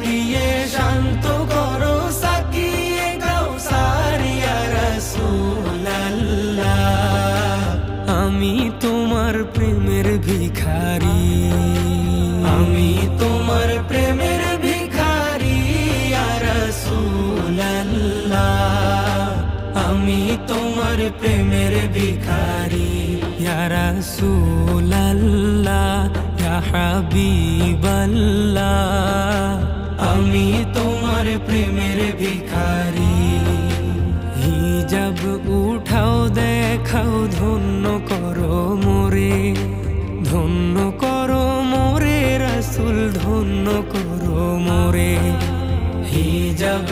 দিয়ে শান্ত করো সাকিয়ে কাউসার ইয়া রাসূলুল্লাহ। আমি তোমার প্রেমের ভিখারি, আমি তোমার প্রেমের ভিখারি ইয়া রাসূলুল্লাহ। আমি তোমার প্রেমের ভিখারি ইয়া রাসূলুল্লাহ ইয়া হাবিবাল্লাহ। আমি তোমার প্রেমের ভিখারি। হিজাব উঠাও দেখাও ধন্য করো মোরে, ধন্য করো মোরে রাসূল, ধন্য করো মোরে। হিজাব